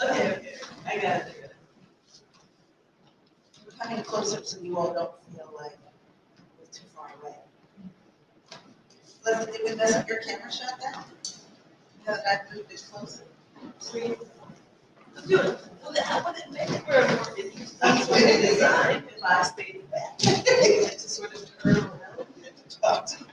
Okay, I got it. We're coming closer so you all don't feel like we're too far away. Doesn't your camera shut down? Now that I've moved it closer? Sweet. Let's do it. Well, that would make it for a more interesting design if I stayed back. To sort of turn around and to talk to me.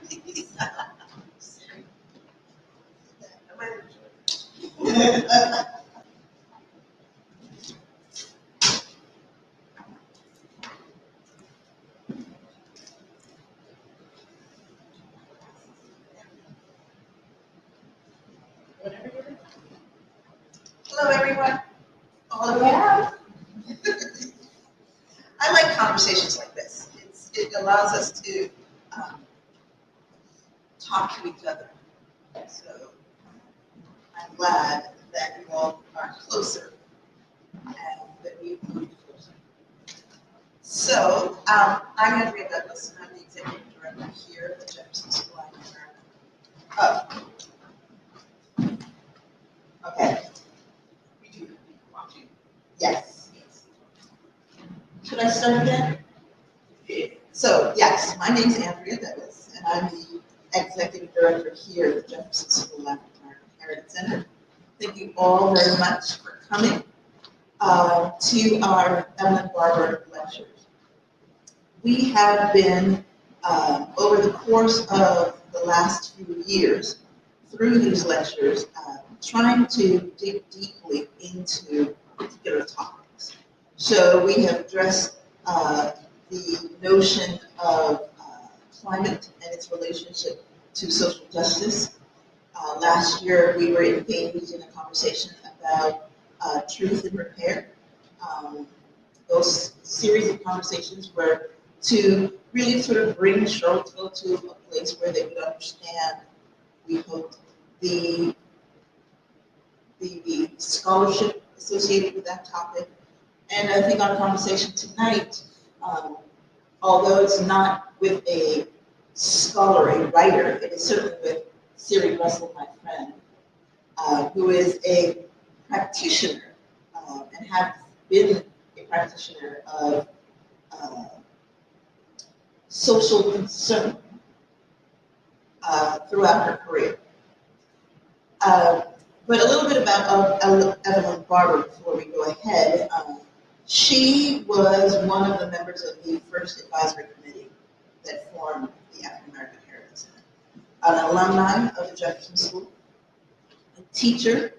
Hello, everyone. All of you. I like conversations like this. It allows us to talk to each other. So I'm glad that you all are closer and that we've moved closer. So I'm Andrea Douglas, and I'm the executive director here at the Jefferson School of America. Oh. Okay. We do want you. Yes. Should I start again? So, yes, my name is Andrea Douglas, and I'm the executive director here at the Jefferson School of African American Heritage Center. Thank you all very much for coming to our Evelyn Barbour lectures. We have been, over the course of the last few years, through these lectures, trying to dig deeply into particular topics. So we have addressed the notion of climate and its relationship to social justice. Last year, we were engaged in a conversation about truth and repair. Those series of conversations were to really sort of bring Charlottesville to a place where they would understand, we hoped, the scholarship associated with that topic. And I think our conversation tonight, although it's not with a scholar, a writer, it is certainly with Siri Russell, my friend, who is a practitioner and has been a practitioner of social concern throughout her career. But a little bit about Evelyn Barbour before we go ahead. She was one of the members of the first advisory committee that formed the African American Heritage Center. An alumni of the Jefferson School, a teacher,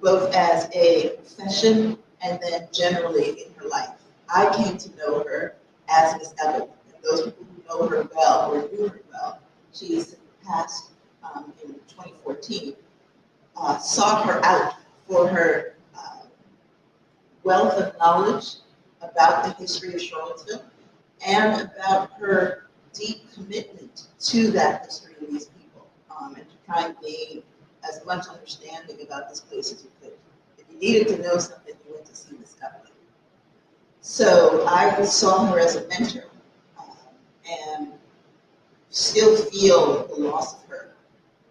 both as a profession and then generally in her life. I came to know her as Miss Evelyn, and those people who know her well or knew her well, she is passed in 2014, sought her out for her wealth of knowledge about the history of Charlottesville and about her deep commitment to that history of these people, and to try and gain as much understanding about this place as you could. If you needed to know something, you went to see Miss Evelyn. So I saw her as a mentor and still feel the loss of her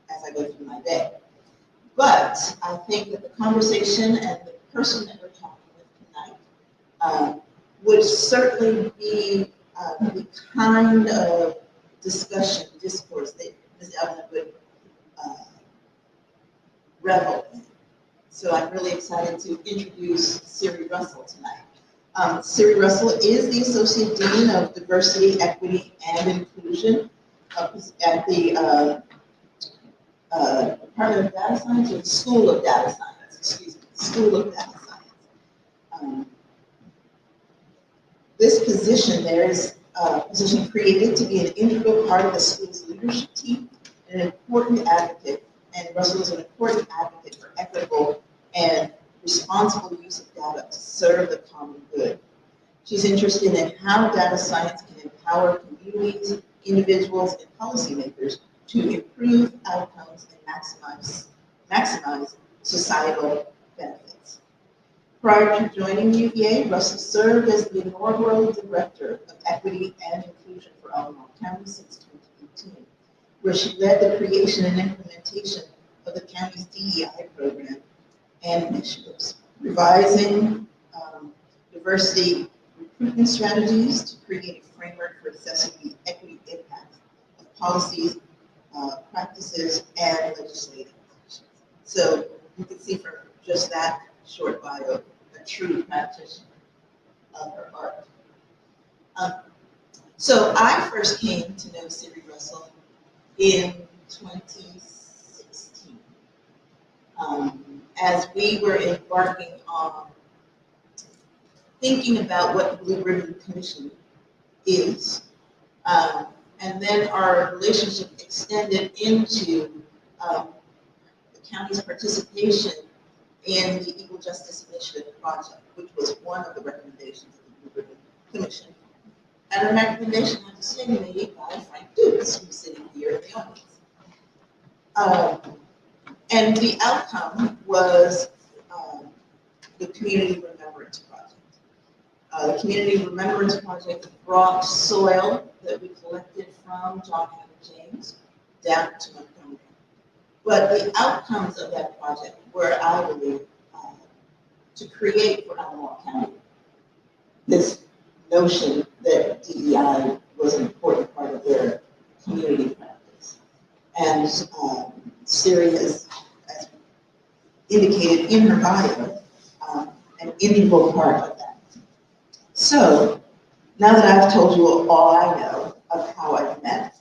as I go through my day. But I think that the conversation and the person that we're talking with tonight would certainly be the kind of discourse that Ms. Evelyn would revel in. So I'm really excited to introduce Siri Russell tonight. Siri Russell is the Associate Dean of Diversity, Equity, and Inclusion at the Department of Data Science, or School of Data Science, excuse me, School of Data Science. This position there is a position created to be an integral part of the school's leadership team and an important advocate, and Russell is an important advocate for equitable and responsible use of data to serve the common good. She's interested in how data science can empower communities, individuals, and policymakers to improve outcomes and maximize societal benefits. Prior to joining UVA, Russell served as the inaugural Director of Equity and Inclusion for Albemarle County since 2018, where she led the creation and implementation of the county's DEI program and initiatives, revising diversity recruitment strategies to create a framework for assessing the equity impact of policies, practices, and legislative actions. So you can see from just that short bio, a true practitioner of her art. So I first came to know Siri Russell in 2016, as we were embarking on thinking about what the Blue Ribbon Commission is. And then our relationship extended into the county's participation in the Equal Justice Initiative project, which was one of the recommendations of the Blue Ribbon Commission. And a recommendation, I have to say, made by Frank Dukes, who's sitting here in the audience. And the outcome was the Community Remembrance Project. The Community Remembrance Project brought soil that we collected from John Henry James down to Montgomery. But the outcomes of that project were, I believe, to create for Albemarle County this notion that DEI was an important part of their community practice. And Siri has indicated in her bio an integral part of that. So now that I've told you all I know of how I've met,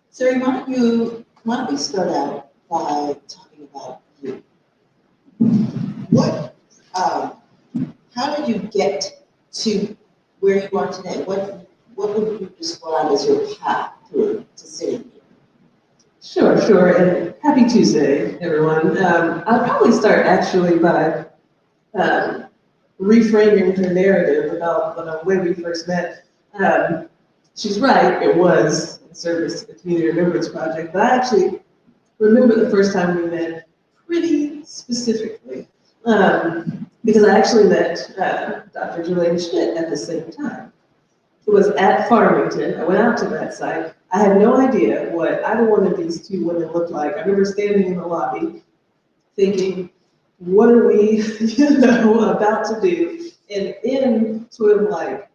Siri, why don't we start out by talking about you? How did you get to where you are today? What would you describe as your path to Siri? Sure, and happy Tuesday, everyone. I'll probably start actually by reframing her narrative about when we first met. She's right, it was in service to the Community Remembrance Project, but I actually remember the first time we met pretty specifically, because I actually met Dr. Jelaine Schmidt at the same time. It was at Farmington. I went out to that site. I had no idea what either one of these two women looked like. I remember standing in the lobby thinking, what are we, about to do? And in sort of like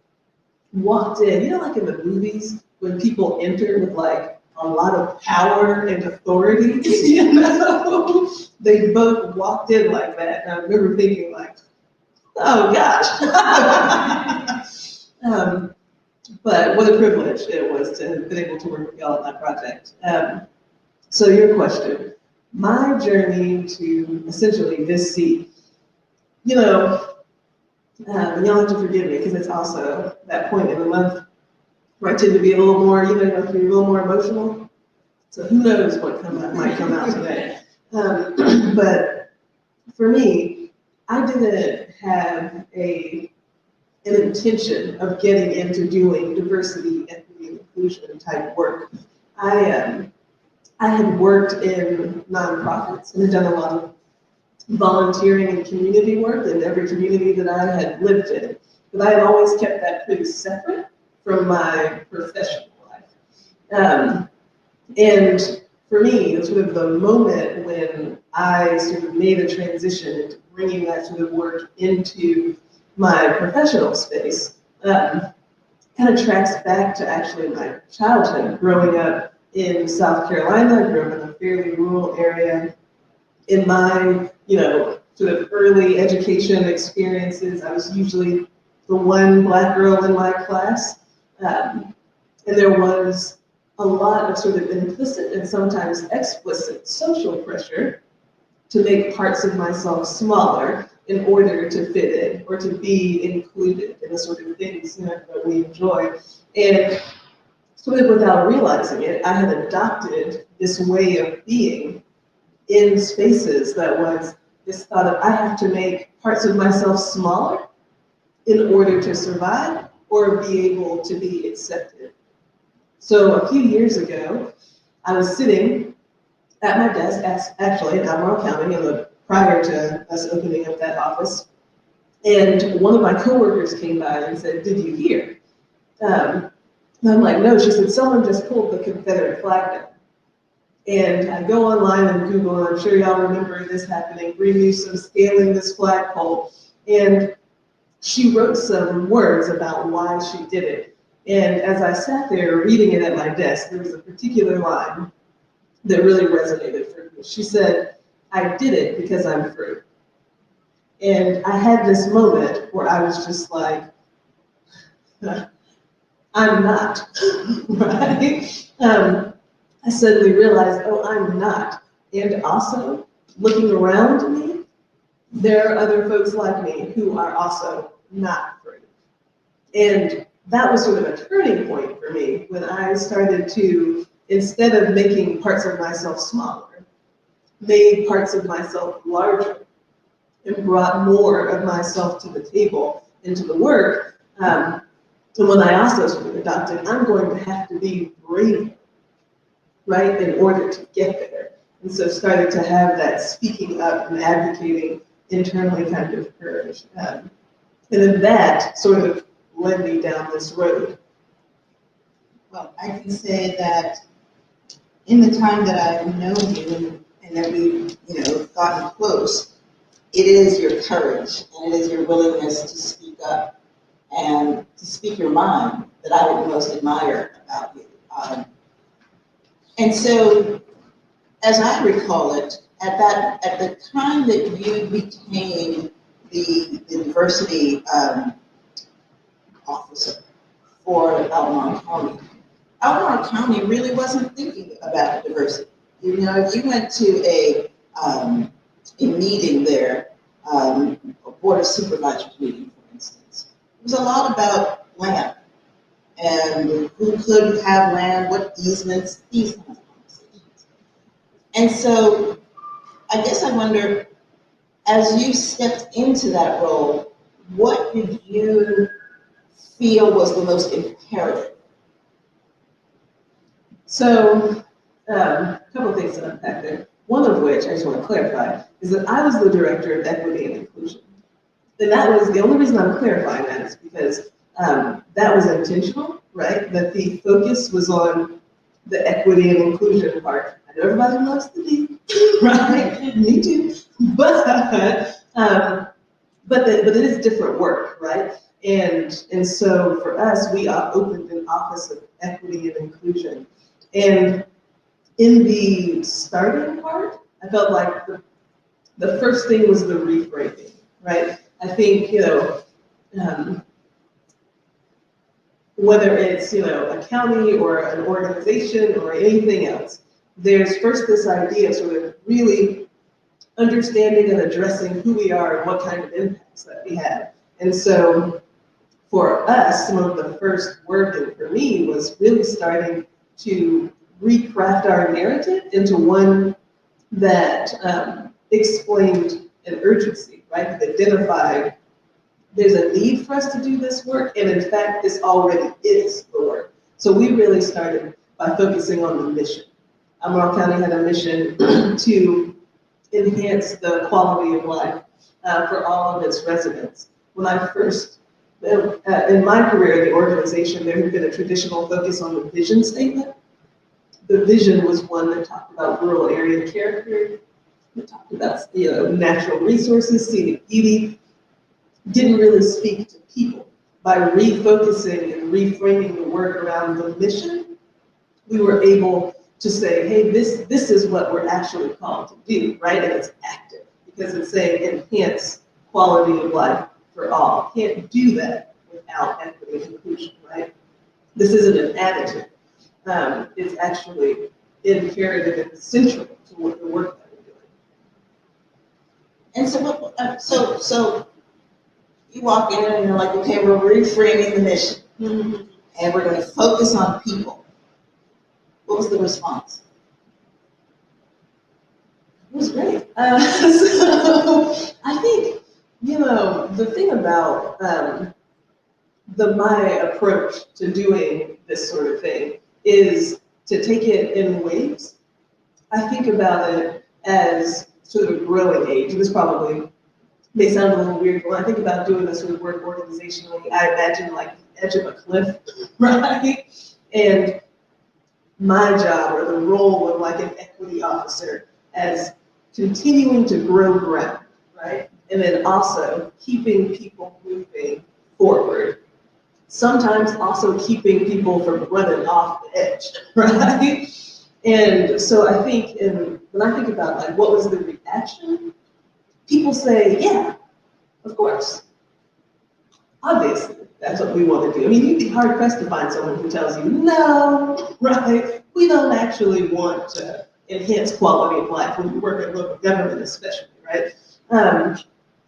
walked in, like in the movies when people enter with like a lot of power and authority, they both walked in like that. And I remember thinking like, oh gosh. But what a privilege it was to have been able to work with y'all on that project. So your question, my journey to essentially this seat, and y'all have to forgive me because it's also that point in the month where I tend to be a little more, be a little more emotional. So who knows what might come out today. But for me, I didn't have an intention of getting into doing diversity, equity, and inclusion type work. I had worked in nonprofits and had done a lot of volunteering and community work in every community that I had lived in. But I had always kept that pretty separate from my professional life. And for me, it's sort of the moment when I sort of made a transition into bringing that sort of work into my professional space. Kind of tracks back to actually my childhood, growing up in South Carolina, grew up in a fairly rural area. In my, sort of early education experiences, I was usually the one Black girl in my class. And there was a lot of sort of implicit and sometimes explicit social pressure to make parts of myself smaller in order to fit in or to be included in the sort of things that we enjoy. And sort of without realizing it, I had adopted this way of being in spaces that was this thought of I have to make parts of myself smaller in order to survive or be able to be accepted. So a few years ago, I was sitting at my desk, actually in Albemarle County, prior to us opening up that office, and one of my coworkers came by and said, "Did you hear?" And I'm like, "No." She said, "Someone just pulled the Confederate flag down." And I go online and Google, and I'm sure y'all remember this happening, Green Newsom scaling this flagpole, and she wrote some words about why she did it. And as I sat there reading it at my desk, there was a particular line that really resonated for me. She said, "I did it because I'm free." And I had this moment where I was just like, I'm not, right? I suddenly realized, oh, I'm not. And also, looking around me, there are other folks like me who are also not free. And that was sort of a turning point for me when I started to, instead of making parts of myself smaller, made parts of myself larger and brought more of myself to the table into the work. And when I also sort of adopted, I'm going to have to be braver, right, in order to get there. And so started to have that speaking up and advocating internally kind of courage. And then that sort of led me down this road. Well, I can say that in the time that I've known you and that we've, gotten close, it is your courage and it is your willingness to speak up and to speak your mind that I would most admire about you. And so, as I recall it, at the time that you became the diversity officer for Albemarle County, Albemarle County really wasn't thinking about diversity. If you went to a meeting there, a board of supervisors meeting, for instance, it was a lot about land and who could have land, what easements, these kinds of conversations. And so I guess I wonder, as you stepped into that role, what did you feel was the most imperative? So, a couple of things to unpack there. One of which I just want to clarify is that I was the director of equity and inclusion. And that was the only reason I'm clarifying that is because that was intentional, right? That the focus was on the equity and inclusion part. I know everybody loves the D, right? Me too. But it is different work, right? And so for us, we opened an office of equity and inclusion. And in the starting part, I felt like the first thing was the reframing, right? I think, whether it's, a county or an organization or anything else, there's first this idea of sort of really understanding and addressing who we are and what kind of impacts that we have. And so for us, some of the first work, and for me, was really starting to recraft our narrative into one that explained an urgency, right? That identified there's a need for us to do this work, and in fact, this already is the work. So we really started by focusing on the mission. Albemarle County had a mission to enhance the quality of life for all of its residents. When I first, in my career at the organization, there had been a traditional focus on the vision statement. The vision was one that talked about rural area character. It talked about natural resources, scenic beauty. Didn't really speak to people. By refocusing and reframing the work around the mission, we were able to say, hey, this is what we're actually called to do, right? And it's active because it's saying enhance quality of life for all. Can't do that without equity and inclusion, right? This isn't an additive. It's actually imperative and essential to the work that we're doing. And so you walk in and you're like, okay, we're reframing the mission, and we're going to focus on people. What was the response? It was great. So I think, the thing about my approach to doing this sort of thing is to take it in waves. I think about it as sort of a growing age. This probably may sound a little weird, but when I think about doing this sort of work organizationally, I imagine like the edge of a cliff, right? And my job or the role of like an equity officer as continuing to grow ground, right? And then also keeping people moving forward. Sometimes also keeping people from running off the edge, right? And so I think when I think about like what was the reaction, people say, yeah, of course. Obviously, that's what we want to do. I mean, you'd be hard pressed to find someone who tells you, no, right? We don't actually want to enhance quality of life when you work at local government, especially, right?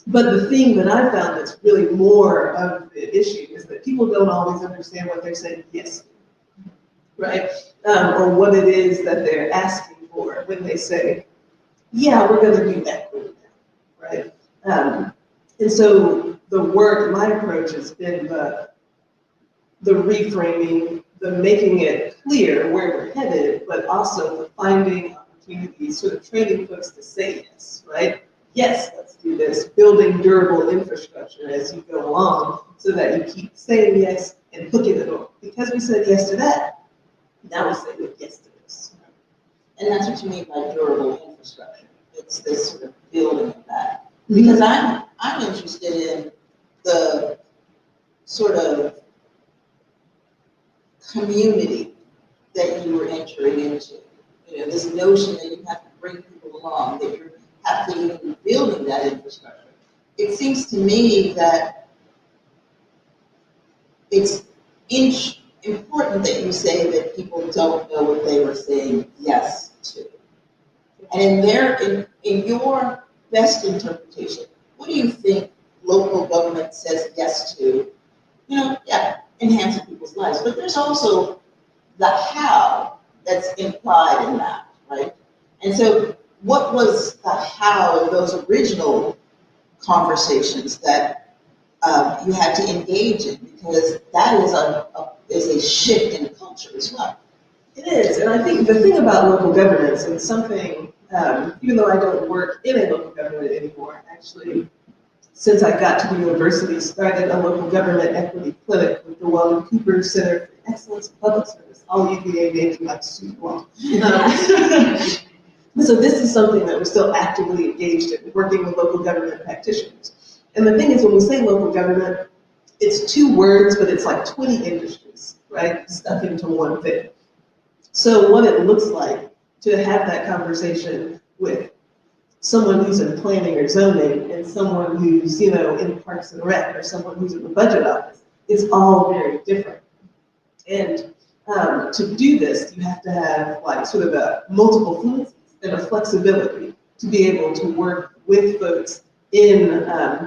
But the thing that I found that's really more of the issue is that people don't always understand what they're saying yes to, right? Or what it is that they're asking for when they say, yeah, we're going to do equity now, right? And so the work, my approach has been the reframing, the making it clear where we're headed, but also the finding opportunities, sort of training folks to say yes, right? Yes, let's do this, building durable infrastructure as you go along so that you keep saying yes and hooking it on. Because we said yes to that, now we say yes to this. And that's what you mean by durable infrastructure. It's this sort of building of that. Because I'm interested in the sort of community that you were entering into. This notion that you have to bring people along, that you have to even be building that infrastructure. It seems to me that it's important that you say that people don't know what they were saying yes to. And in your best interpretation, what do you think local government says yes to? Enhancing people's lives. But there's also the how that's implied in that, right? And so what was the how of those original conversations that you had to engage in? Because that is a shift in culture as well. It is, and I think the thing about local governments, and something, even though I don't work in a local government anymore, actually, since I got to the university, started a local government equity clinic with the Wellman Cooper Center for Excellence in Public Service, all UVA names like super long. So this is something that we're still actively engaged in, working with local government practitioners. And the thing is, when we say local government, it's 2 words, but it's like 20 industries, right, stuck into one thing. So what it looks like to have that conversation with someone who's in planning or zoning and someone who's, in Parks and Rec or someone who's in the budget office, it's all very different. And to do this, you have to have like sort of a multiple fluencies and a flexibility to be able to work with folks in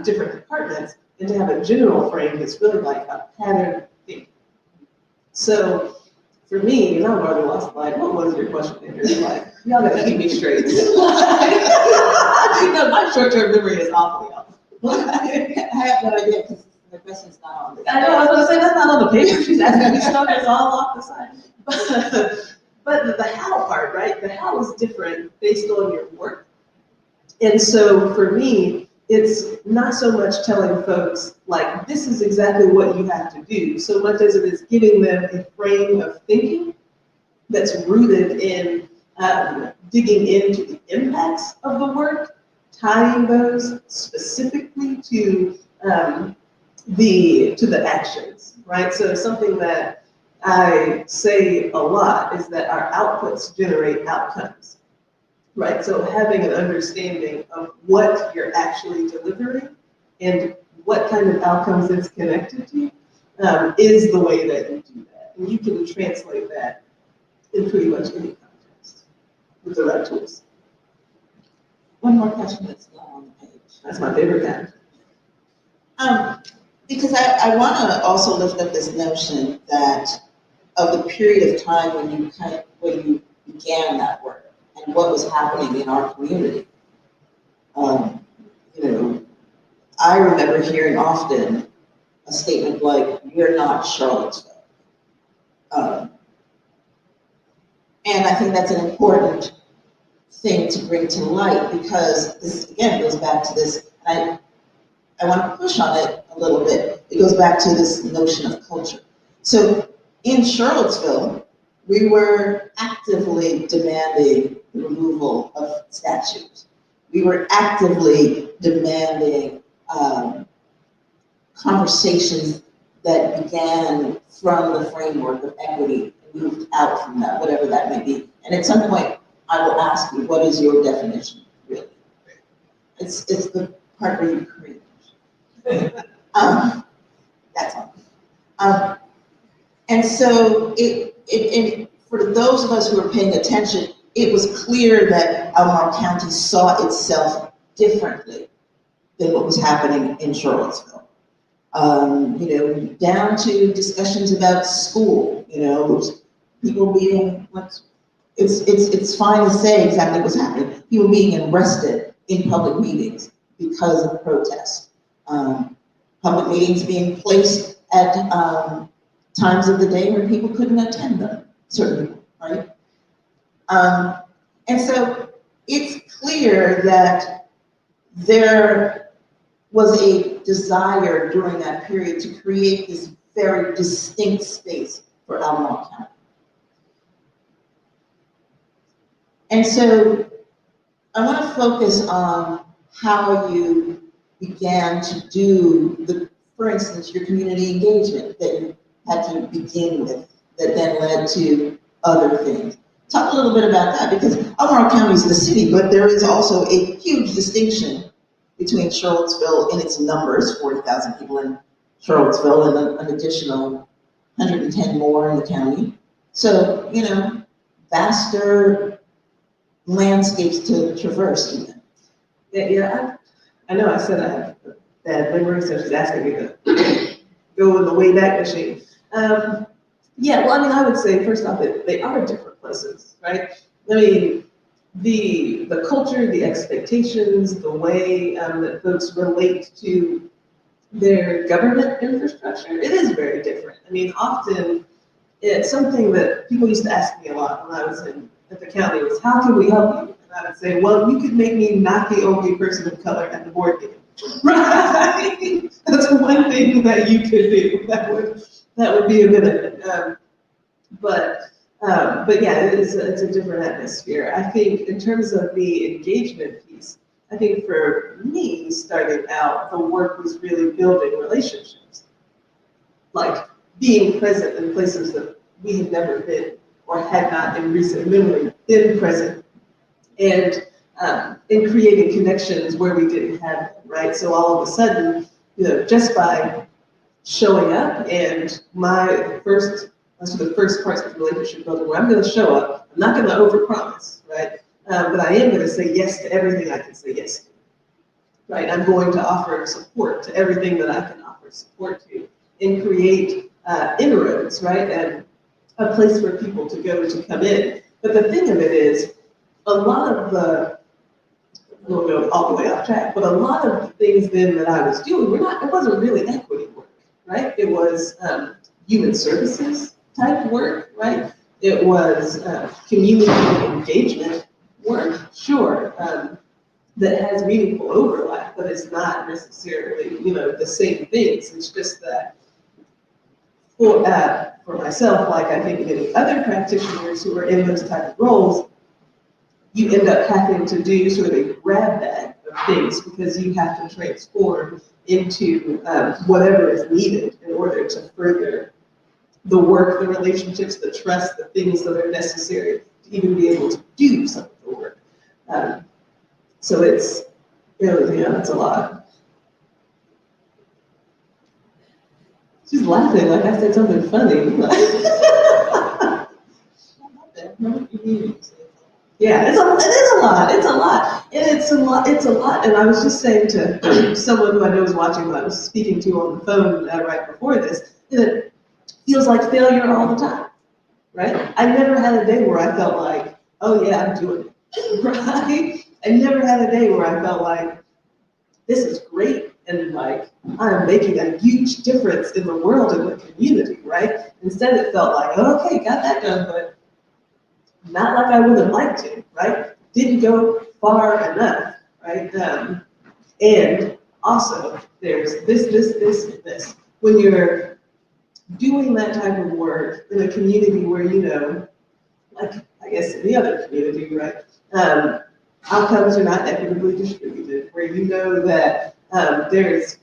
different departments and to have a general frame that's really like a pattern thinking. So for me, and I'm already lost, like, what was your question? And you're like, y'all gotta keep me straight. My short-term memory is awfully awful. I have no idea because the question's not on this. I know, I was gonna say, that's not on the paper. She's asking me stuff that's all off the side. But the how part, right? The how is different based on your work. And so for me, it's not so much telling folks, like, this is exactly what you have to do, so much as it is giving them a frame of thinking that's rooted in digging into the impacts of the work, tying those specifically to the actions, right? So something that I say a lot is that our outputs generate outcomes, right? So having an understanding of what you're actually delivering and what kind of outcomes it's connected to is the way that you do that. And you can translate that in pretty much any context with the right tools. One more question that's not on the page. That's my favorite kind. Because I want to also lift up this notion that of the period of time when you began that work and what was happening in our community. You know, I remember hearing often a statement like, "You're not Charlottesville," and I think that's an important thing to bring to light, because this again goes back to this. I want to push on it a little bit. It goes back to this notion of culture. So in Charlottesville, we were actively demanding the removal of statues. We were actively demanding conversations that began from the framework of equity and moved out from that, whatever that may be. And at some point, I will ask you, what is your definition, really? It's the part where you cringe. That's all. And so it for those of us who were paying attention, it was clear that Albemarle County saw itself differently than what was happening in Charlottesville. You know, down to discussions about school, you know, people being, it's fine to say exactly what's happening. People being arrested in public meetings because of protests. Public meetings being placed at times of the day when people couldn't attend them, certainly, right? And so it's clear that there was a desire during that period to create this very distinct space for Albemarle County. And so I want to focus on how you began to do for instance, your community engagement that you had to begin with, that then led to other things. Talk a little bit about that, because Albemarle County is the city, but there is also a huge distinction between Charlottesville in its numbers, 40,000 people in Charlottesville and an additional 110 more in the county. So, you know, vaster landscapes to traverse even. Yeah, I know I said I have bad memory, so she's asking me to go in the way back machine. Yeah, well, I mean, I would say first off that they are different places, right? I mean, the culture, the expectations, the way that folks relate to their government infrastructure, it is very different. I mean, often it's something that people used to ask me a lot when I was at the county was, how can we help you? And I would say, well, you could make me not the only person of color at the board meeting. Right? That's one thing that you could do. That would be a benefit. But yeah, it's a different atmosphere. I think in terms of the engagement piece, I think for me, starting out, the work was really building relationships, like being present in places that we had never been or had not in recent memory been present, and in creating connections where we didn't have them, right? So all of a sudden, you know, just by showing up, and that's the first parts of relationship building, where I'm going to show up. I'm not going to overpromise, right? But I am going to say yes to everything I can say yes to, right? I'm going to offer support to everything that I can offer support to, and create inroads, right? And a place for people to go to come in. But the thing of it is, a lot of we'll go all the way off track, but a lot of the things then that I was doing it wasn't really equity work, right? It was human services type work, right? It was community engagement work, sure, that has meaningful overlap, but it's not necessarily, you know, the same things. It's just that for myself, like I think many other practitioners who are in those type of roles, you end up having to do sort of a grab bag of things because you have to transform into whatever is needed in order to further the work, the relationships, the trust, the things that are necessary to even be able to do some of the work. So it's really, it's a lot. She's laughing like I said something funny. Yeah, it is a lot. It's a lot. And it's a lot. And I was just saying to someone who I know was watching, who I was speaking to on the phone right before this, that it feels like failure all the time, right? I never had a day where I felt like, oh yeah, I'm doing it, right? I never had a day where I felt like, this is great, and like, I'm making a huge difference in the world and the community, right? Instead it felt like, oh, okay, got that done, but not like I would have liked to, right? Didn't go far enough, right? And also, there's this. When you're doing that type of work in a community where, like, I guess in the other community, right? Outcomes are not equitably distributed, where you know that there's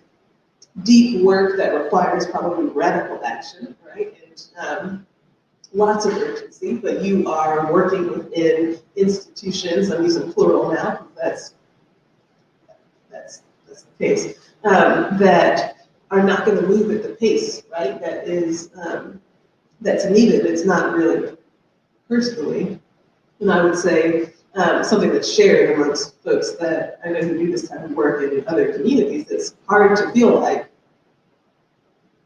deep work that requires probably radical action, right? And lots of urgency, but you are working within institutions, I'm using plural now, that's the case, that are not going to move at the pace, right? That is, that's needed. It's not really personally, and I would say something that's shared amongst folks that I know who do this type of work in other communities. It's hard to feel like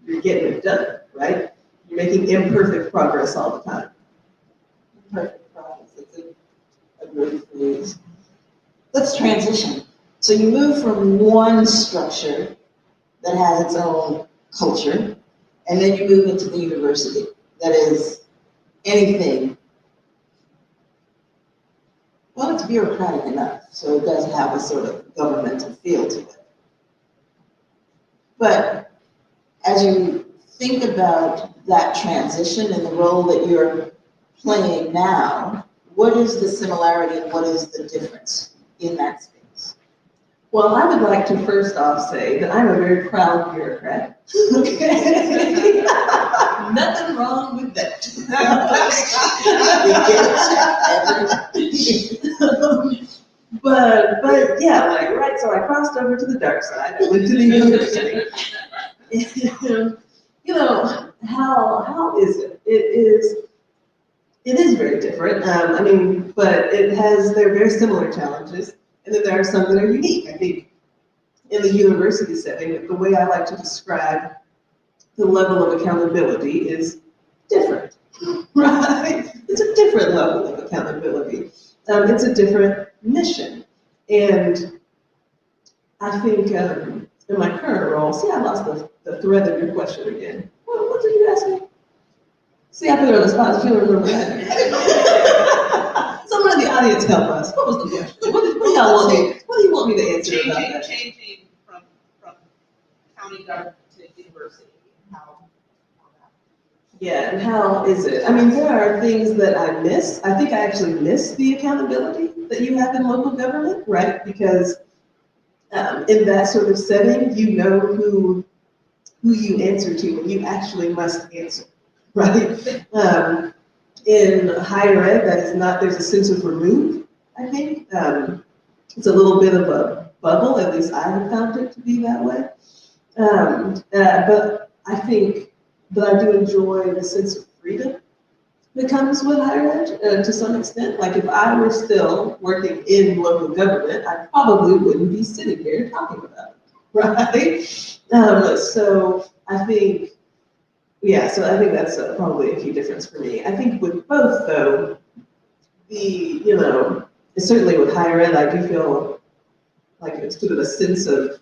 you're getting it done, right? You're making imperfect progress all the time. Imperfect progress, it's a great phrase. Let's transition. So you move from one structure that has its own culture, and then you move into the university that is anything. Well, it's bureaucratic enough, so it does have a sort of governmental feel to it. But as you think about that transition and the role that you're playing now, what is the similarity and what is the difference in that space? Well, I would like to first off say that I'm a very proud bureaucrat. Okay. Nothing wrong with that. But yeah, like, right, so I crossed over to the dark side. I went to the university. And, how is it? It is very different. But they're very similar challenges. And then there are some that are unique. I think in the university setting, the way I like to describe the level of accountability is different, right? It's a different level of accountability. It's a different mission. And I think in my current role, see, I lost the thread of your question again. What did you ask me? See, I put her on the spot, so she don't remember that. Someone in the audience help us. What was the question? What do you want me to answer about that? Changing from county government to university. Yeah, and how is it? I mean, there are things that I miss. I think I actually miss the accountability that you have in local government, right? Because in that sort of setting, you know who you answer to, and you actually must answer, right? In higher ed, that is not, there's a sense of remove, I think. It's a little bit of a bubble, at least I have found it to be that way. But I think that I do enjoy the sense of freedom that comes with higher ed to some extent. Like if I were still working in local government, I probably wouldn't be sitting here talking about it, right? So I think that's probably a key difference for me. I think with both though, certainly with higher ed, I do feel like it's sort of a sense of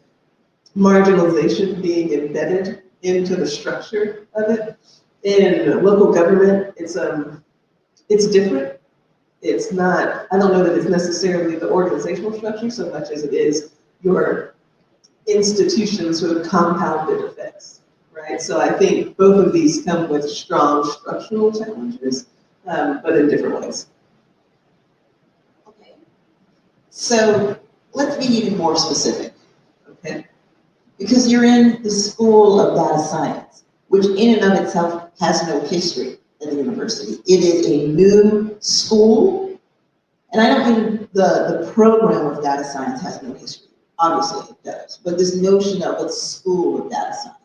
marginalization being embedded into the structure of it. In local government, it's different. It's not, I don't know that it's necessarily the organizational structure so much as it is your institution's sort of compounded effects, right? So I think both of these come with strong structural challenges, but in different ways. Okay. So let's be even more specific, Okay. because you're in the School of Data Science, which in and of itself has no history at the university. It is a new school, and I don't mean the program of data science has no history. Obviously it does, but this notion of a school of data science.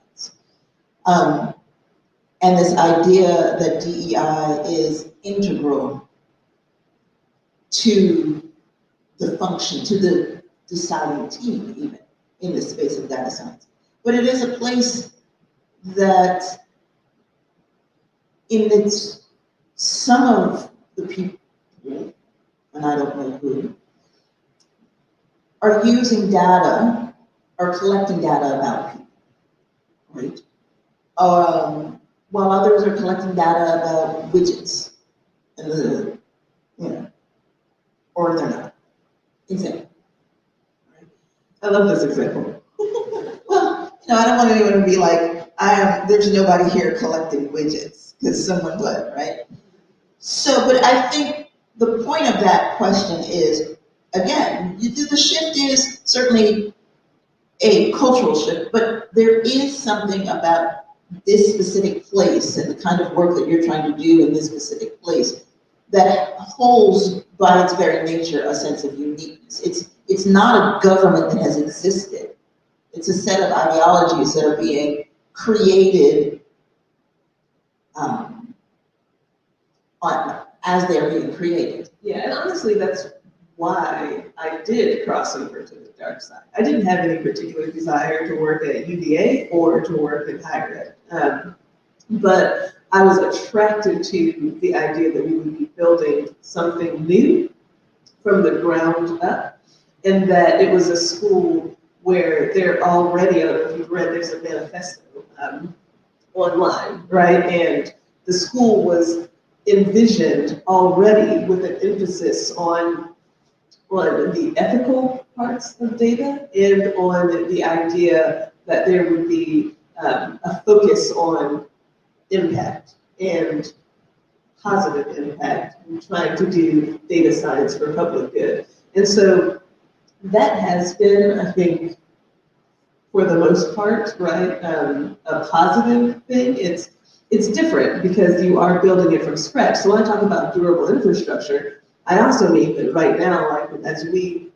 And this idea that DEI is integral to the function, to the deciding team even, in the space of data science. But it is a place that in its, some of the people, and I don't know who, are using data, are collecting data about people, right? While others are collecting data about widgets, and or they're not. Example. I love this example. Well, I don't want anyone to be like, there's nobody here collecting widgets, because someone would, right? So, but I think the point of that question is, again, the shift is certainly a cultural shift, but there is something about this specific place and the kind of work that you're trying to do in this specific place that holds by its very nature a sense of uniqueness. It's not a government that has existed. It's a set of ideologies that are being created as they're being created. Yeah, and honestly, that's why I did cross over to the dark side. I didn't have any particular desire to work at UVA or to work in higher ed. But I was attracted to the idea that we would be building something new from the ground up, and that it was a school where they're already, I don't know if you've read, there's a manifesto online, right? And the school was envisioned already with an emphasis on the ethical parts of data and on the idea that there would be a focus on impact and positive impact and trying to do data science for public good. And so that has been, I think, for the most part, right, a positive thing. It's different because you are building it from scratch. So when I talk about durable infrastructure, I also mean that right now, like as we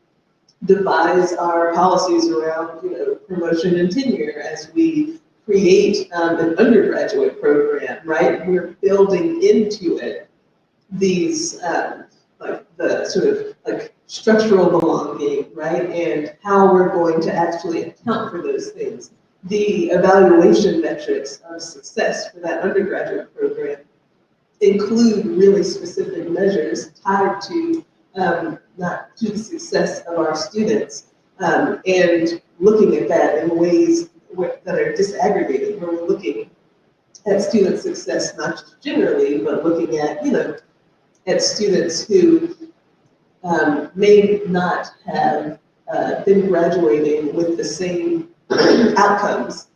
devise our policies around, promotion and tenure, as we create an undergraduate program, right, we're building into it these like the sort of like structural belonging, right, and how we're going to actually account for those things. The evaluation metrics of success for that undergraduate program include really specific measures tied to not to the success of our students, and looking at that in ways that are disaggregated, where we're looking at student success not just generally, but looking at at students who may not have been graduating with the same outcomes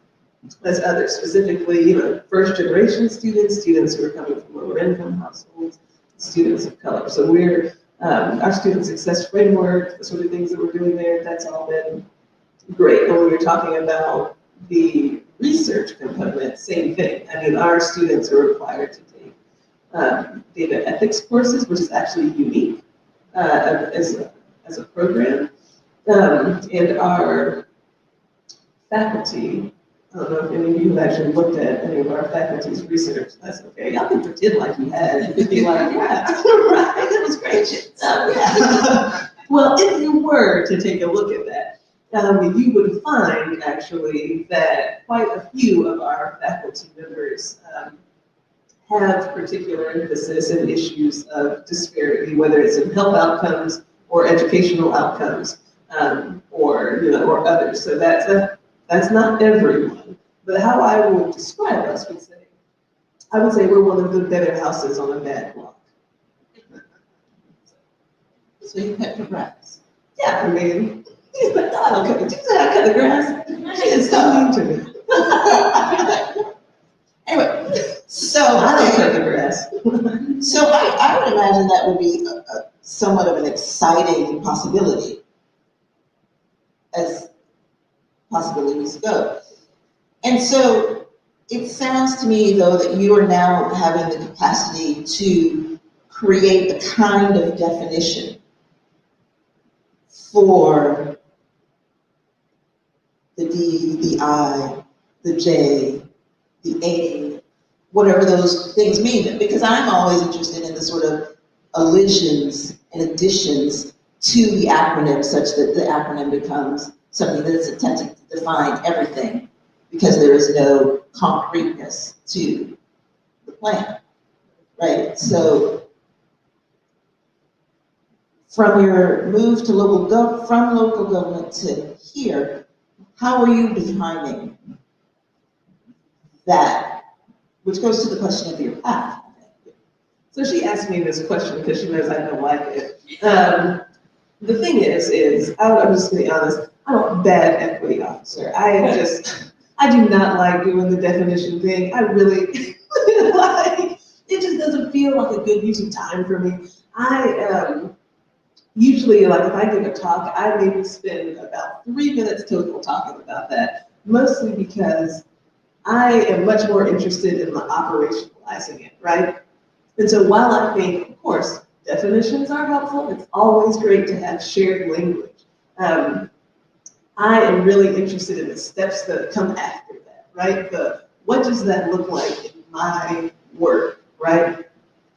as others, specifically, first generation students, students who are coming from lower income households, students of color. So we're, our student success framework, the sort of things that we're doing there, that's all been great. When we were talking about the research component, same thing. I mean, our students are required to take data ethics courses, which is actually unique as a program. And our faculty, I don't know if any of you have actually looked at any of our faculty's research. That's okay. Y'all can pretend like you had. You could be like, yeah, right, that was great. Yeah. Well, if you were to take a look at that, you would find actually that quite a few of our faculty members have particular emphasis in issues of disparity, whether it's in health outcomes or educational outcomes, or others. So that's not everyone, but how I would describe us I would say we're one of the better houses on a bad block. So you cut the grass. Yeah, I mean, I don't cut the grass. She is so mean to me. So I would imagine that would be a somewhat of an exciting possibility as possibilities go. And so it sounds to me, though, that you are now having the capacity to create the kind of definition for the D, the I, the J, the A, whatever those things mean. Because I'm always interested in the sort of elisions and additions to the acronym such that the acronym becomes something that is attempting to define everything because there is no concreteness to the plan, right? So from your move to from local government to here, how are you defining that? Which goes to the question of your path. So she asked me this question because she knows I don't like it. The thing is, I'm just gonna be honest, I'm a bad equity officer. I do not like doing the definition thing. I really like, it just doesn't feel like a good use of time for me. Usually, like if I give a talk, I maybe spend about 3 minutes total talking about that, mostly because I am much more interested in the operationalizing it, right? And so while I think, of course, definitions are helpful, it's always great to have shared language. I am really interested in the steps that come after that, right? What does that look like in my work, right?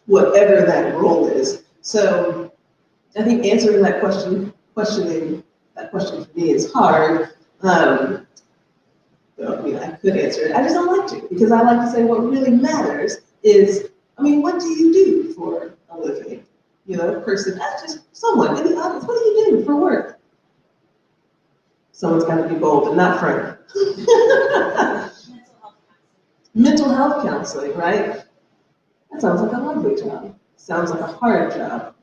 Whatever that role is. So I think answering that questioning that question for me is hard. So, I could answer it. I just don't like to, because I like to say what really matters is, what do you do for a living? Person, that's just someone in the audience. What do you do for work? Someone's got to be bold and not frank. Mental health counseling, right? That sounds like a lovely job. Sounds like a hard job.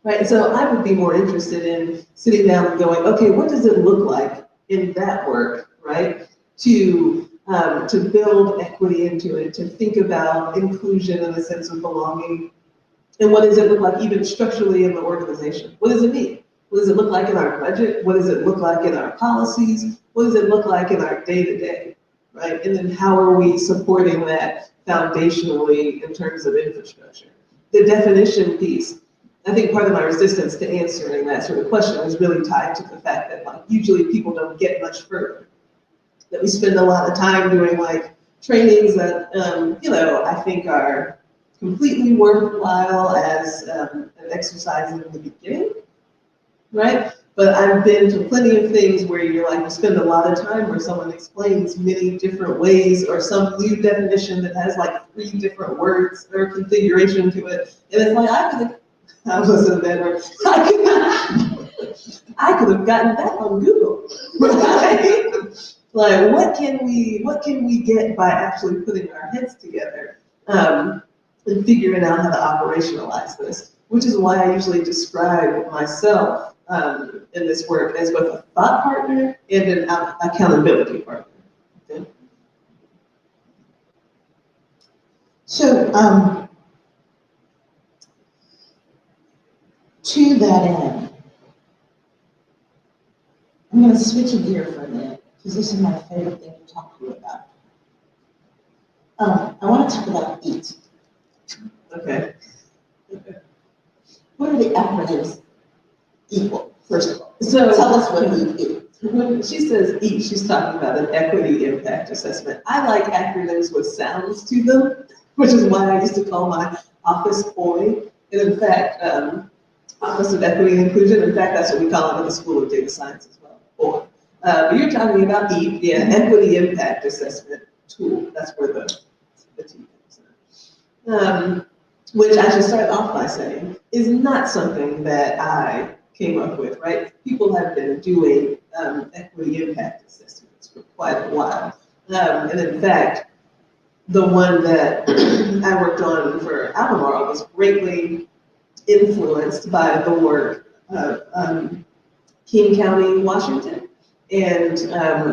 Right, so I would be more interested in sitting down and going, okay, what does it look like in that work, right? To build equity into it, to think about inclusion and a sense of belonging. And what does it look like even structurally in the organization? What does it mean? What does it look like in our budget? What does it look like in our policies? What does it look like in our day-to-day, right? And then how are we supporting that foundationally in terms of infrastructure? The definition piece. I think part of my resistance to answering that sort of question is really tied to the fact that usually people don't get much further. That we spend a lot of time doing trainings that I think are completely worthwhile as an exercise in the beginning, right? But I've been to plenty of things where you spend a lot of time where someone explains many different ways or some new definition that has 3 different words or configuration to it, and it's I was a bad word. I could have gotten that on Google, right? What can we get by actually putting our heads together and figuring out how to operationalize this? Which is why I usually describe myself in this work as both a thought partner and an accountability partner. Okay? So, to that end, I'm going to switch a gear for a minute, because this is my favorite thing to talk to you about. I want to talk about EAT. Okay. What are the acronyms equal, first of all? So tell us what EAT is. When she says EAT, she's talking about an equity impact assessment. I like acronyms with sounds to them, which is why I used to call my office OI. And in fact, Office of Equity and Inclusion, in fact, that's what we call it in the School of Data Science as well, OI. But you're talking about EAT, Equity Impact Assessment Tool. That's where the T comes in. Which I should start off by saying is not something that I came up with, right? People have been doing equity impact assessments for quite a while. And in fact, the one that I worked on for Albemarle was greatly influenced by the work of King County, Washington, and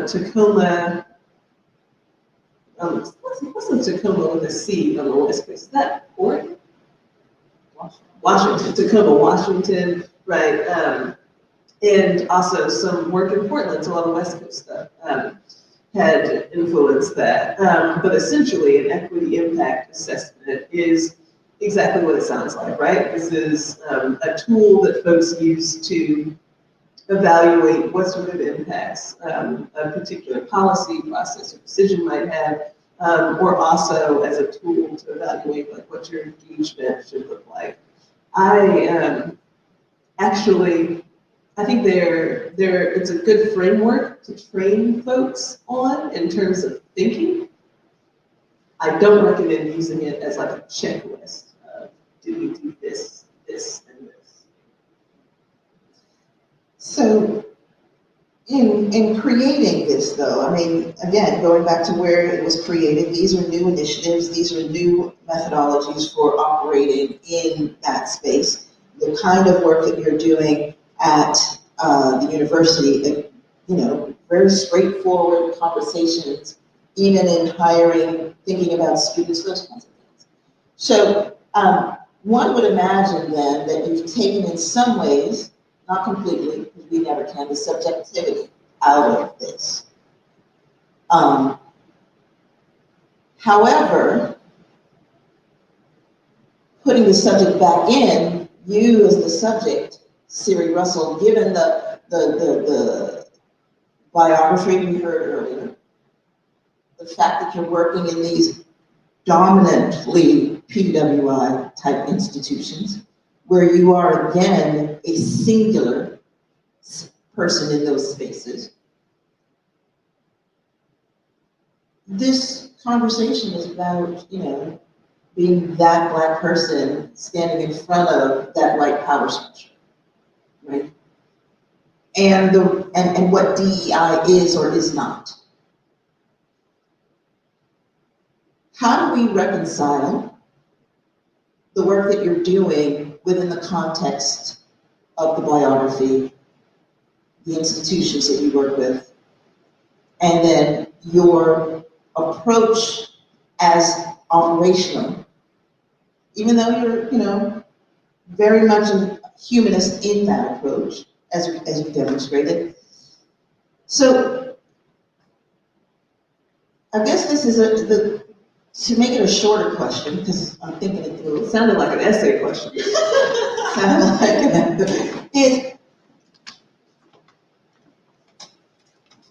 Tacoma. What's the Tacoma with a C on the West Coast? Is that Oregon? Washington, Tacoma, Washington, right? And also some work in Portland, so all the West Coast stuff had influenced that. But essentially, an equity impact assessment is exactly what it sounds like, right? This is a tool that folks use to evaluate what sort of impacts a particular policy, process, or decision might have, or also as a tool to evaluate like what your engagement should look like. I think it's a good framework to train folks on in terms of thinking. I don't recommend using it as like a checklist of do we do this, this, and this. So in creating this though, I mean, again, going back to where it was created, these are new initiatives, these are new methodologies for operating in that space. The kind of work that you're doing at the university, very straightforward conversations, even in hiring, thinking about students, those kinds of things. So one would imagine then that you've taken in some ways, not completely, because we never can, the subjectivity out of this. However, putting the subject back in, you as the subject, Siri Russell, given the biography we heard earlier, the fact that you're working in these dominantly PWI type institutions, where you are again a singular person in those spaces. This conversation is about, being that Black person standing in front of that white power structure, right? And what DEI is or is not. How do we reconcile the work that you're doing within the context of the biography, the institutions that you work with, and then your approach as operational, even though you're, very much a humanist in that approach, as you demonstrated. So, I guess this is to make it a shorter question, because I'm thinking it through. It sounded like an essay question.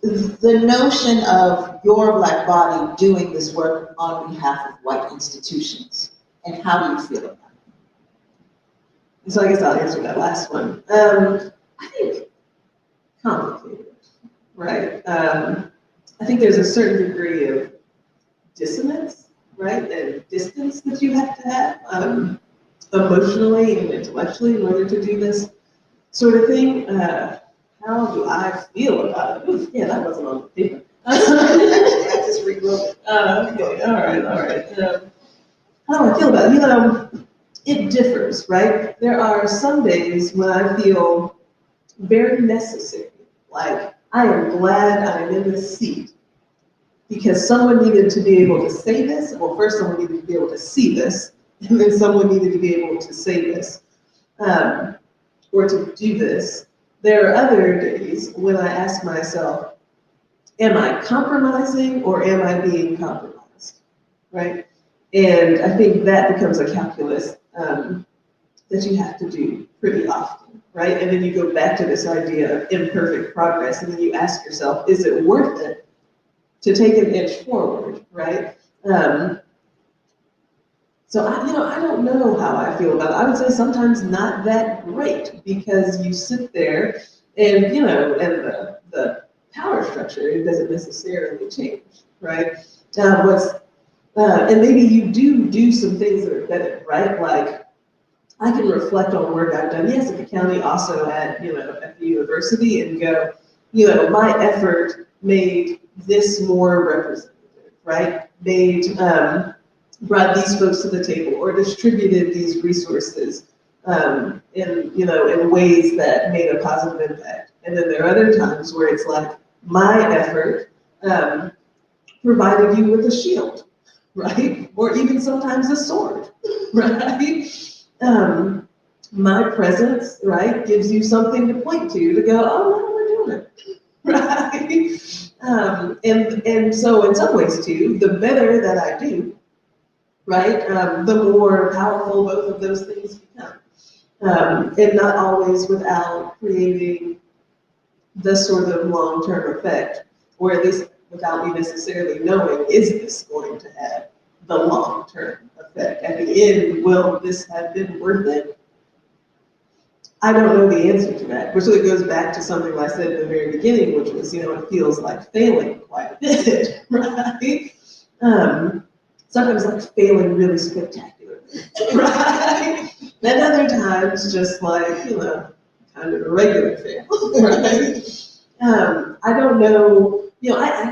Is the notion of your Black body doing this work on behalf of white institutions, and how do you feel about it? So I guess I'll answer that last one. I think complicated, right? I think there's a certain degree of dissonance, right, and distance that you have to have emotionally and intellectually in order to do this sort of thing. How do I feel about it? Oof, yeah, that wasn't on the paper. I just rewrote it. Okay, all right. How do I feel about it? It differs, right? There are some days when I feel very necessary, like I am glad I'm in this seat because someone needed to be able to say this. Well, first someone needed to be able to see this, and then someone needed to be able to say this, or to do this. There are other days when I ask myself, am I compromising or am I being compromised, right? And I think that becomes a calculus that you have to do pretty often, right? And then you go back to this idea of imperfect progress, and then you ask yourself, is it worth it to take an inch forward, right? So I don't know how I feel about it. I would say sometimes not that great, because you sit there and, and the power structure, it doesn't necessarily change, right? And maybe you do some things that are better, right? Like, I can reflect on work I've done, yes, at the county, also at the university, and go, my effort made this more representative, right? Brought these folks to the table, or distributed these resources in ways that made a positive impact. And then there are other times where it's like, my effort provided you with a shield, right? Or even sometimes a sword, right? My presence, right, gives you something to point to go, oh, no, we're doing it, right? And so in some ways too, the better that I do, right, the more powerful both of those things become. And not always without creating the sort of long-term effect, or at least without me necessarily knowing, is this going to have the long-term effect? At the end, will this have been worth it? I don't know the answer to that, which really goes back to something I said at the very beginning, which was, it feels like failing quite a bit, right? Sometimes like failing really spectacularly, right? And other times just like, kind of a regular fail, right? I don't know, I have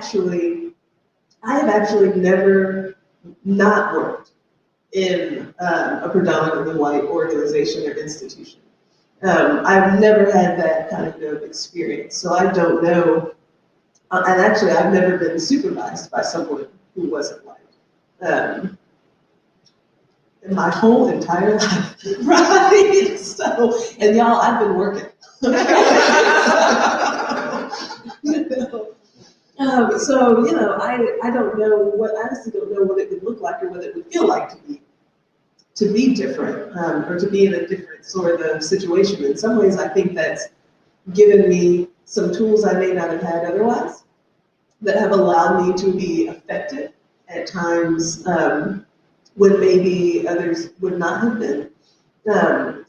actually never not worked in a predominantly white organization or institution. I've never had that kind of experience, so I don't know. And actually, I've never been supervised by someone who wasn't white. In my whole entire life, right? So, and y'all, I've been working. I don't know I honestly don't know what it would look like or what it would feel like to be different, or to be in a different sort of situation. In some ways, I think that's given me some tools I may not have had otherwise that have allowed me to be effective at times when maybe others would not have been. But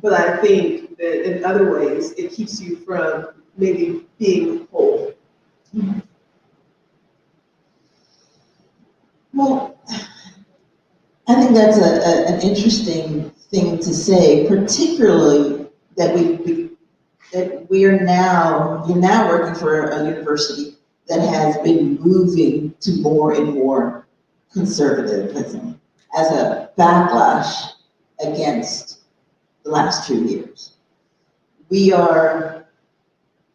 I think that in other ways, it keeps you from maybe being whole. Well, I think that's an interesting thing to say, particularly that you're now working for a university that has been moving to more and more conservatism as a backlash against the last 2 years. We are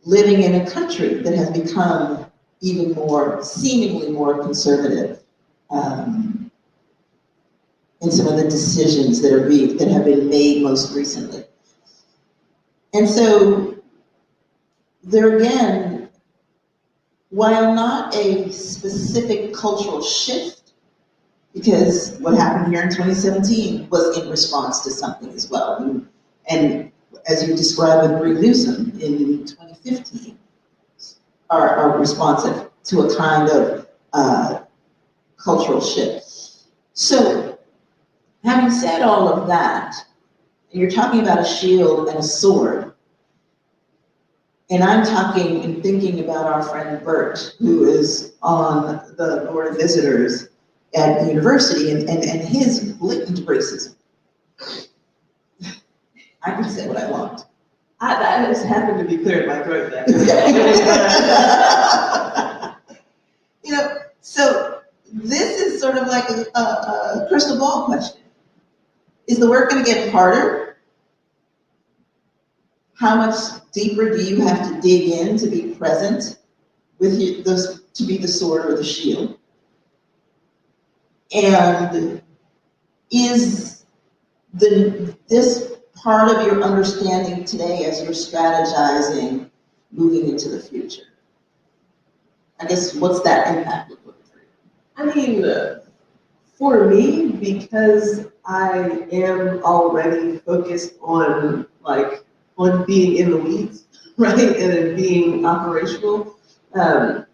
living in a country that has become even more, seemingly more conservative in some of the decisions that have been made most recently. And so, there again, while not a specific cultural shift, because what happened here in 2017 was in response to something as well. And as you described with Brie Newsom in 2015, are responsive to a kind of cultural shift. So, having said all of that, you're talking about a shield and a sword. And I'm talking and thinking about our friend Bert, who is on the Board of Visitors at the university, and his blatant racism. I can say what I want. That just happened to be cleared my throat there. So this is sort of like a crystal ball question. Is the work going to get harder? How much deeper do you have to dig in to be present with those, to be the sword or the shield? And is this part of your understanding today as you're strategizing moving into the future? I guess, what's that impact look like for you? I mean, for me, because I am already focused on being in the weeds, right, and then being operational. To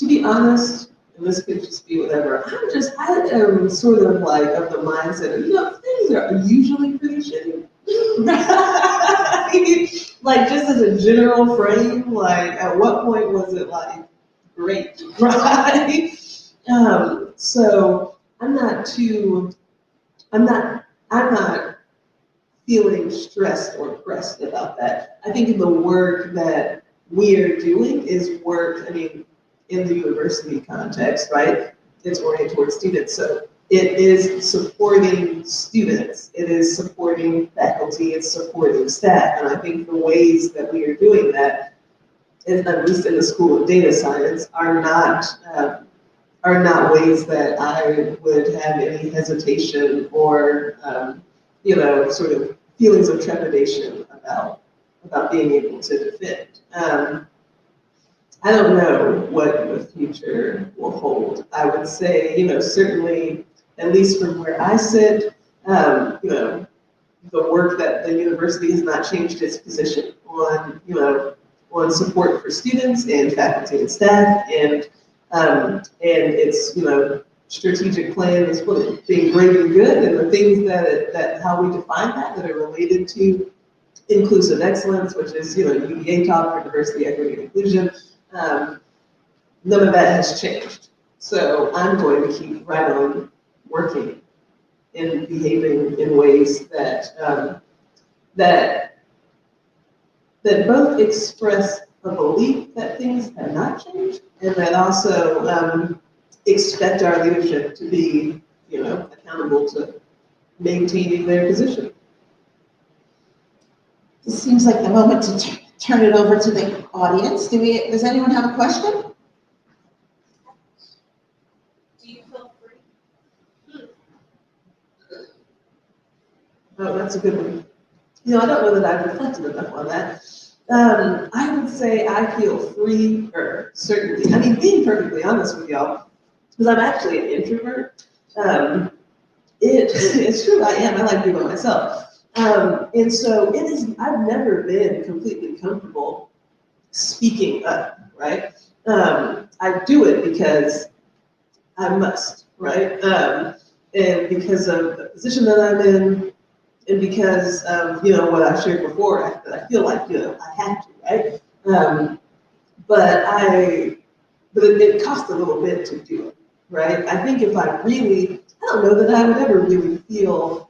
be honest, and this could just be whatever, I am sort of like of the mindset of, things are usually pretty shitty. Right? Like, just as a general frame, like, at what point was it like great, right? So I'm not feeling stressed or pressed about that. I think the work that we are doing is work, in the university context, right? It's oriented towards students. So it is supporting students, it is supporting faculty, it's supporting staff. And I think the ways that we are doing that, at least in the School of Data Science, are not are not ways that I would have any hesitation or, sort of feelings of trepidation about being able to defend. I don't know what the future will hold. I would say, certainly, at least from where I sit, the work that the university has not changed its position on support for students and faculty and staff, and its, strategic plan is being great and good, and the things that how we define that are related to inclusive excellence, which is, UVA talk for diversity, equity, and inclusion. None of that has changed. So I'm going to keep right on working and behaving in ways that both express a belief that things have not changed, and that also expect our leadership to be, accountable to maintaining their position. This seems like the moment to turn it over to the audience. Does anyone have a question? Do you feel free? Oh, that's a good one. I don't know that I've reflected enough on that. I would say I feel freer, certainly. I mean, being perfectly honest with y'all, because I'm actually an introvert. It's true, I am. I like being by myself. And so I've never been completely comfortable speaking up, right? I do it because I must, right? And because of the position that I'm in, and because of, what I shared before, that I feel like, I have to, right? But it costs a little bit to do it, right? I think if I don't know that I would ever really feel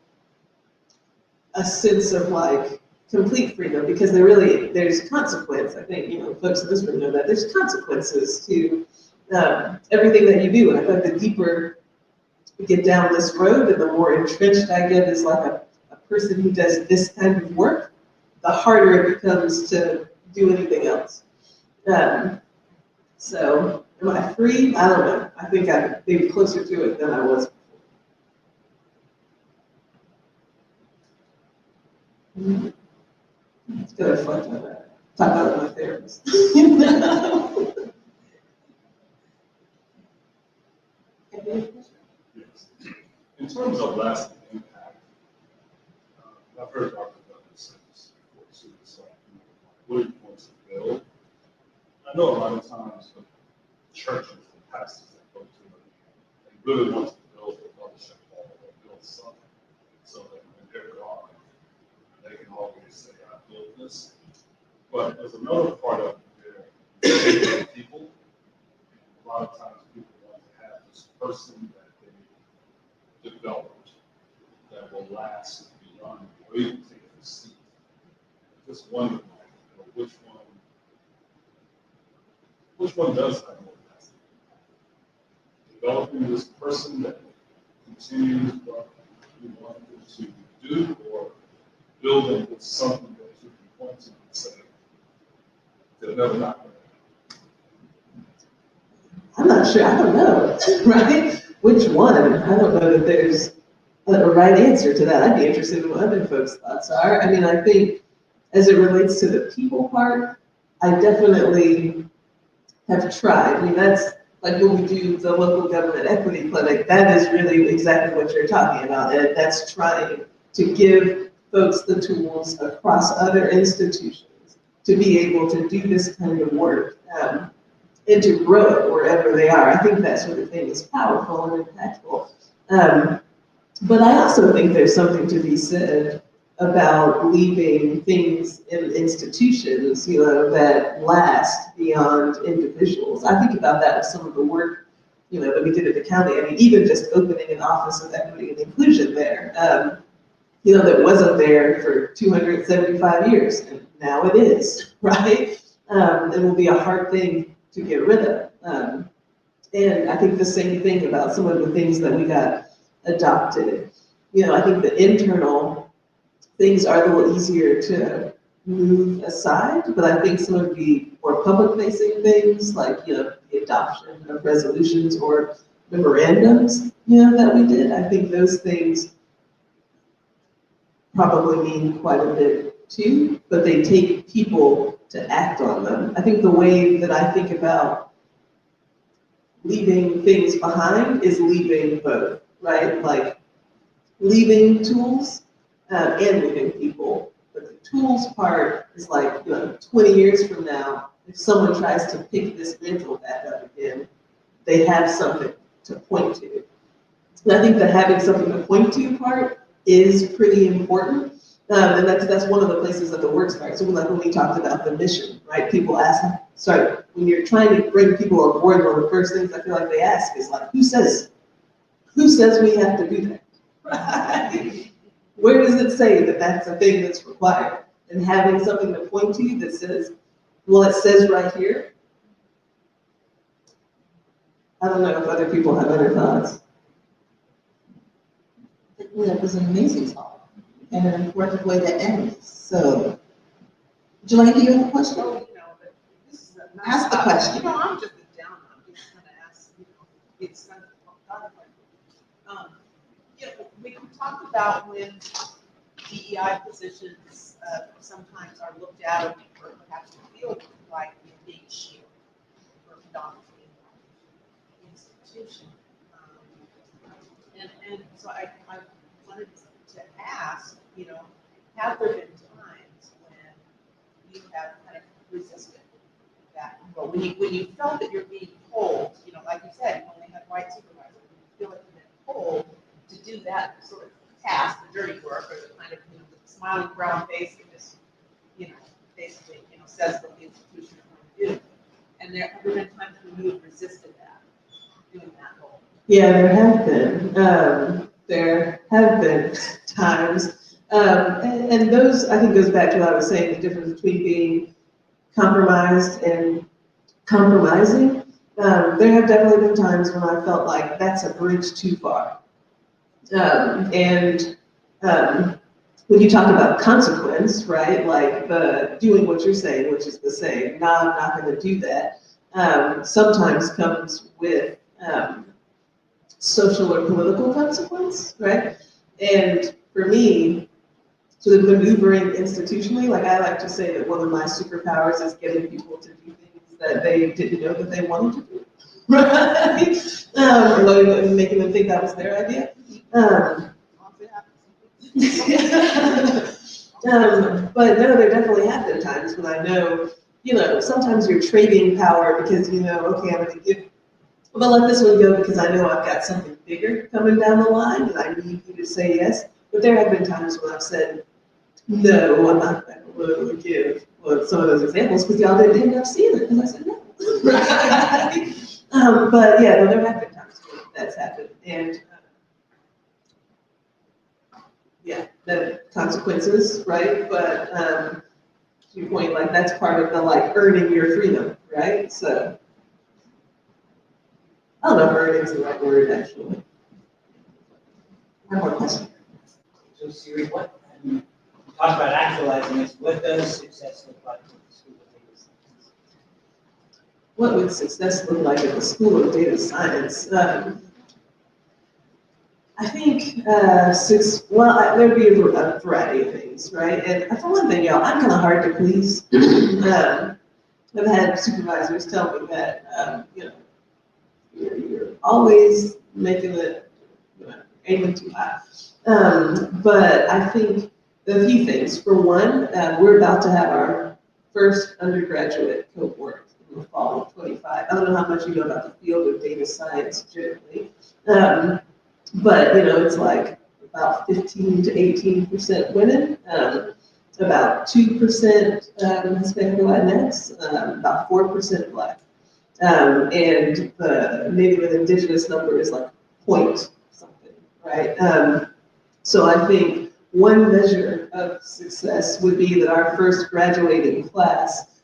a sense of like complete freedom, because there's consequence. I think, folks in this room know that there's consequences to everything that you do. And I feel like the deeper we get down this road and the more entrenched I get as like a person who does this kind of work, the harder it becomes to do anything else. So am I free? I don't know. I think I'm maybe closer to it than I was before. It's good to reflect on that. Talk about it with my therapist. Yes. In terms of lasting impact, I've heard Dr. Douglas say this before too. It's like, what do you want to build? I know a lot of times the churches and pastors that go to it, they really want to build a fellowship hall or build something so that when they're gone, they can always say, I built this. But there's another part of their people. A lot of times people want to have this person that they developed that will last beyond or even take a seat. Just wondering, which one does have more lasting? Developing this person that continues what you want them to do, or building with something that you can point to and say, they'll never not. I'm not sure. I don't know, right? Which one? I don't know that there's a right answer to that. I'd be interested in what other folks' thoughts are. I mean, I think as it relates to the people part, I definitely have tried. I mean, that's like when we do the local government equity clinic, that is really exactly what you're talking about. And that's trying to give folks the tools across other institutions to be able to do this kind of work. And to grow it wherever they are. I think that sort of thing is powerful and impactful. But I also think there's something to be said about leaving things in institutions, that last beyond individuals. I think about that with some of the work, that we did at the county. I mean, even just opening an office of equity and inclusion there, that wasn't there for 275 years, and now it is, right? It will be a hard thing to get rid of. And I think the same thing about some of the things that we got adopted. I think the internal things are a little easier to move aside, but I think some of the more public facing things like, the adoption of resolutions or memorandums, that we did. I think those things probably mean quite a bit too, but they take people to act on them. I think the way that I think about leaving things behind is leaving both, right? Like leaving tools and leaving people. But the tools part is like, 20 years from now, if someone tries to pick this mantle back up again, they have something to point to. And I think that having something to point to part is pretty important. And that's one of the places that the work starts. So like when we talked about the mission, right? People ask, sorry, when you're trying to bring people on board, one of the first things I feel like they ask is like, who says we have to do that? Right? Where does it say that that's a thing that's required? And having something to point to that says, well, it says right here. I don't know if other people have other thoughts. That was an amazing talk and an important way to end this. So, Jelani, do you have a question? But this is a nice Ask the topic. question. I'm just a downer. I'm just gonna ask, it's kind of, we talked about when DEI positions sometimes are looked at or perhaps feel like a big shield for predominantly institution. And so I wanted to ask, have there been times when you have kind of resisted that? But when you felt that you're being told, like you said, you only have white supervisors, you feel like you've been told to do that sort of task, the dirty work, or the kind of the smiling brown face that just, basically, says what the institution is going to do. And there have been times when you have resisted that, doing that role. Yeah, there have been. There have been times. And those, I think, goes back to what I was saying, the difference between being compromised and compromising. There have definitely been times when I felt like that's a bridge too far. And when you talk about consequence, right, like the doing what you're saying, which is the saying, no, I'm not going to do that, sometimes comes with social or political consequence, right? And for me, sort of maneuvering institutionally, like I like to say that one of my superpowers is getting people to do things that they didn't know that they wanted to do, right? Or making them think that was their idea. But no, there definitely have been times when I know, sometimes you're trading power because okay, I'm going to give, but let this one go because I know I've got something bigger coming down the line and I need you to say yes. But there have been times when I've said, no, I'm not going to give some of those examples because y'all didn't end up seeing it because I said no. Right? But yeah, no, there have been times when that's happened. And yeah, the consequences, right? But to your point, like that's part of the earning your freedom, right? So I don't know if earning is the right word actually. One more question. So Siri, you talked about actualizing this. What does success look like in the School of Data Science? What would success look like at the School of Data Science? I think there'd be a variety of things, right? And for one thing, y'all, I'm kind of hard to please. I've had supervisors tell me that, you're always making it, aiming too high. But I think a few things. For one, we're about to have our first undergraduate cohort in the fall of 25. I don't know how much you know about the field of data science generally. But it's like about 15 to 18% women, about 2% Hispanic or Latinx, about 4% Black. And the Native and Indigenous number is like point something, right? So I think one measure of success would be that our first graduating class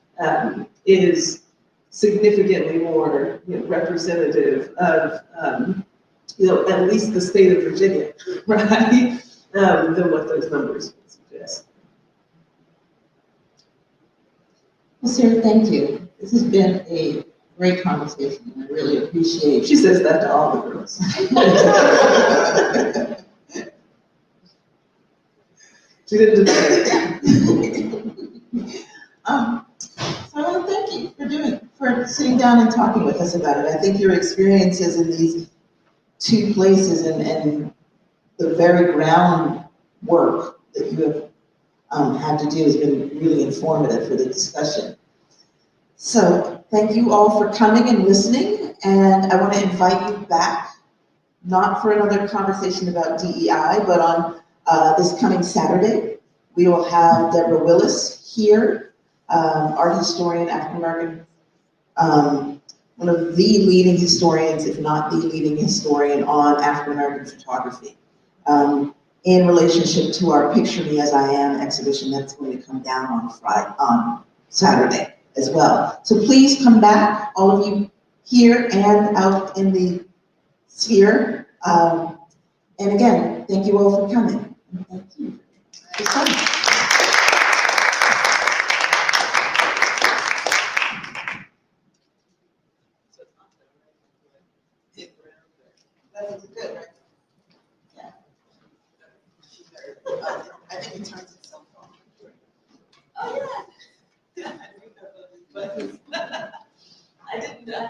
is significantly more representative of at least the state of Virginia, right? Than what those numbers would suggest. Well, Sarah, thank you. This has been a Great conversation, and I really appreciate She says that to all the girls. She didn't do that. So I want to thank you for sitting down and talking with us about it. I think your experiences in these two places and the very groundwork that you have had to do has been really informative for the discussion. So thank you all for coming and listening, and I want to invite you back, not for another conversation about DEI, but on this coming Saturday. We will have Deborah Willis here, art historian, African American, one of the leading historians, if not the leading historian on African American photography, in relationship to our Picture Me As I Am exhibition that's going to come down on Saturday as well. So please come back, all of you here and out in the sphere. And again, thank you all for coming. And thank you for coming. That's good, right? Yeah. I think it turns itself on. Oh, yeah. I didn't know.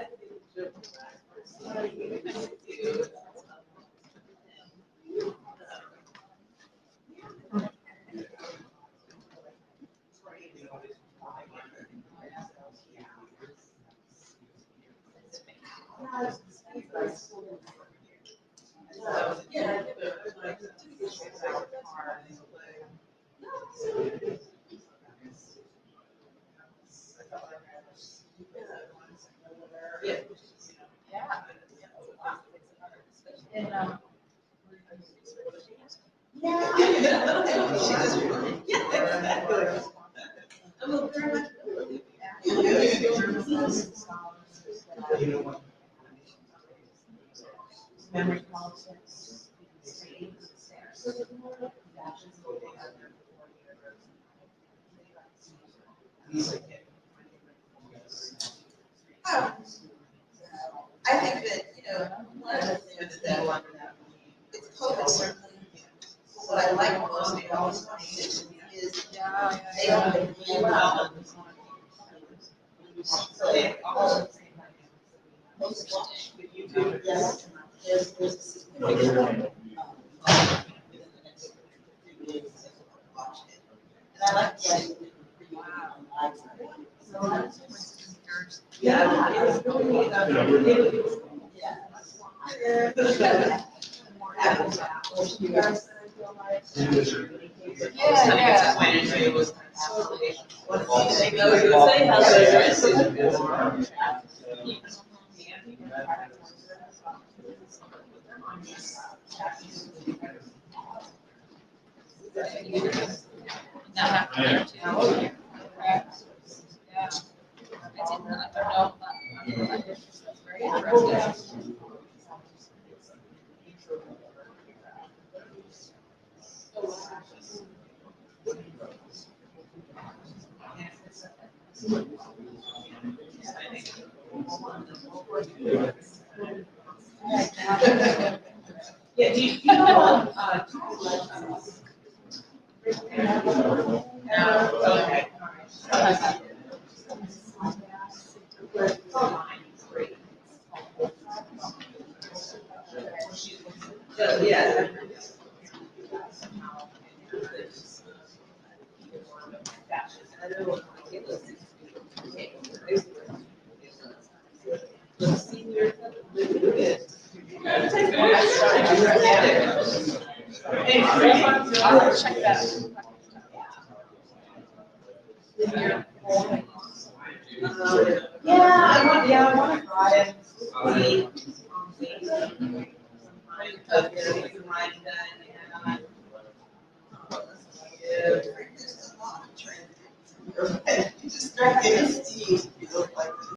And, memory politics, I think that, one of the things that it's COVID certainly, what I like most about all this conversation is they don't really well. So they all most watch with YouTube, yes, there's a significant watch it. And I like the idea that yeah, it's really, yeah. Yeah, do you know, okay. Yeah. I'll check that. I want to try it. You just start getting Steve, like